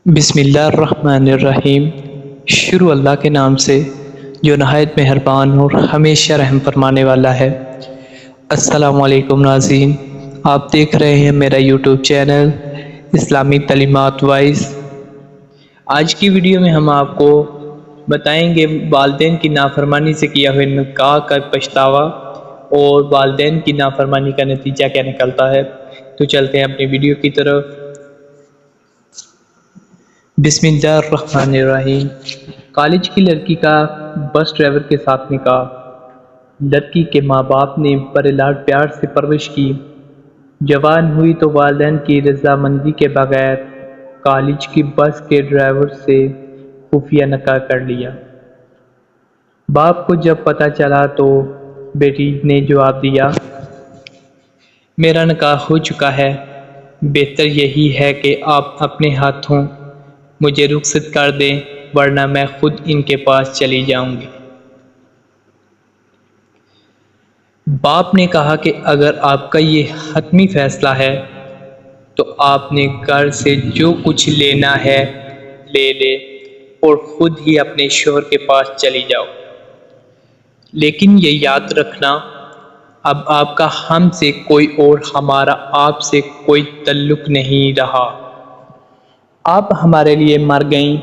بسم اللہ الرحمن الرحیم۔ شروع اللہ کے نام سے جو نہایت مہربان اور ہمیشہ رحم فرمانے والا ہے۔ السلام علیکم ناظرین، آپ دیکھ رہے ہیں میرا یوٹیوب چینل اسلامی تعلیمات وائس۔ آج کی ویڈیو میں ہم آپ کو بتائیں گے والدین کی نافرمانی سے کیا ہوئے نکاح کا پچھتاوا اور والدین کی نافرمانی کا نتیجہ کیا نکلتا ہے۔ تو چلتے ہیں اپنی ویڈیو کی طرف۔ بسم اللہ الرحمن الرحیم۔ کالج کی لڑکی کا بس ڈرائیور کے ساتھ نکاح۔ لڑکی کے ماں باپ نے بڑے لاڈ پیار سے پرورش کی۔ جوان ہوئی تو والدین کی رضامندی کے بغیر کالج کی بس کے ڈرائیور سے خفیہ نکاح کر لیا۔ باپ کو جب پتہ چلا تو بیٹی نے جواب دیا، میرا نکاح ہو چکا ہے، بہتر یہی ہے کہ آپ اپنے ہاتھوں مجھے رخصت کر دیں ورنہ میں خود ان کے پاس چلی جاؤں گی۔ باپ نے کہا کہ اگر آپ کا یہ حتمی فیصلہ ہے تو آپ نے گھر سے جو کچھ لینا ہے لے لے اور خود ہی اپنے شوہر کے پاس چلی جاؤ، لیکن یہ یاد رکھنا اب آپ کا ہم سے کوئی اور ہمارا آپ سے کوئی تعلق نہیں رہا۔ آپ ہمارے لیے مر گئیں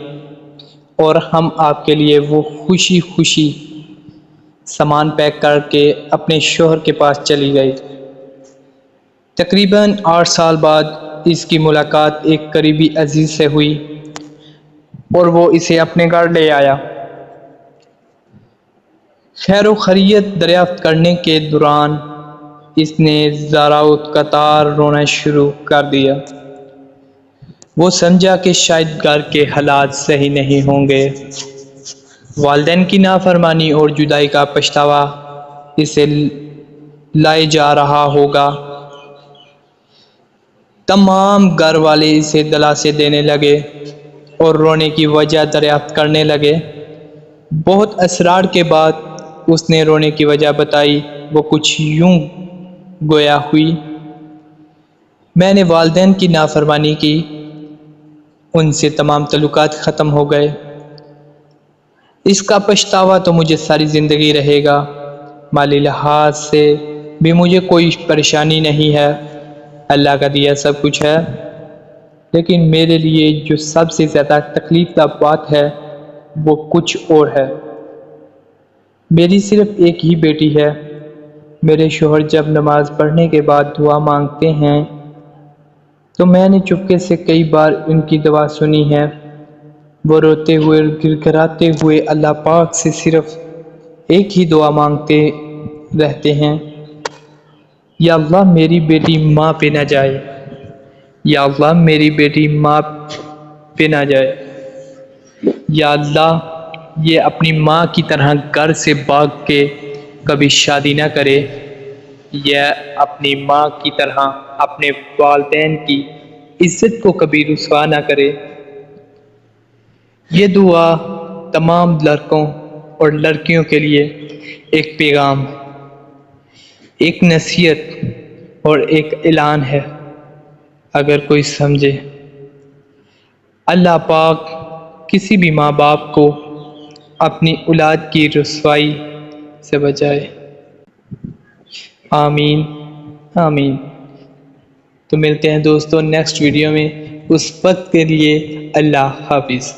اور ہم آپ کے لیے وہ خوشی خوشی سامان پیک کر کے اپنے شوہر کے پاس چلی گئی۔ تقریباً 8 سال بعد اس کی ملاقات ایک قریبی عزیز سے ہوئی اور وہ اسے اپنے گھر لے آیا۔ خیر و خیریت دریافت کرنے کے دوران اس نے ذرا قطار رونا شروع کر دیا۔ وہ سمجھا کہ شاید گھر کے حالات صحیح نہیں ہوں گے۔ والدین کی نافرمانی اور جدائی کا پچھتاوا اسے لائے جا رہا ہوگا۔ تمام گھر والے اسے دلاسے دینے لگے اور رونے کی وجہ دریافت کرنے لگے۔ بہت اسرار کے بعد اس نے رونے کی وجہ بتائی۔ وہ کچھ یوں گویا ہوئی، میں نے والدین کی نافرمانی کی، ان سے تمام تعلقات ختم ہو گئے، اس کا پچھتاوا تو مجھے ساری زندگی رہے گا۔ مالی لحاظ سے بھی مجھے کوئی پریشانی نہیں ہے، اللہ کا دیا سب کچھ ہے، لیکن میرے لیے جو سب سے زیادہ تکلیف دہ بات ہے وہ کچھ اور ہے۔ میری صرف ایک ہی بیٹی ہے۔ میرے شوہر جب نماز پڑھنے کے بعد دعا مانگتے ہیں تو میں نے چپکے سے کئی بار ان کی دعا سنی ہے۔ وہ روتے ہوئے اور گڑ گڑاتے ہوئے اللہ پاک سے صرف ایک ہی دعا مانگتے رہتے ہیں، یا اللہ میری بیٹی ماں پہ نہ جائے، یا اللہ میری بیٹی ماں پہ نہ جائے، یا اللہ یہ اپنی ماں کی طرح گھر سے بھاگ کے کبھی شادی نہ کرے، یا اپنی ماں کی طرح اپنے والدین کی عزت کو کبھی رسوا نہ کرے۔ یہ دعا تمام لڑکوں اور لڑکیوں کے لیے ایک پیغام، ایک نصیحت اور ایک اعلان ہے۔ اگر کوئی سمجھے، اللہ پاک کسی بھی ماں باپ کو اپنی اولاد کی رسوائی سے بچائے۔ آمین آمین۔ تو ملتے ہیں دوستوں نیکسٹ ویڈیو میں، اس وقت کے لیے اللہ حافظ۔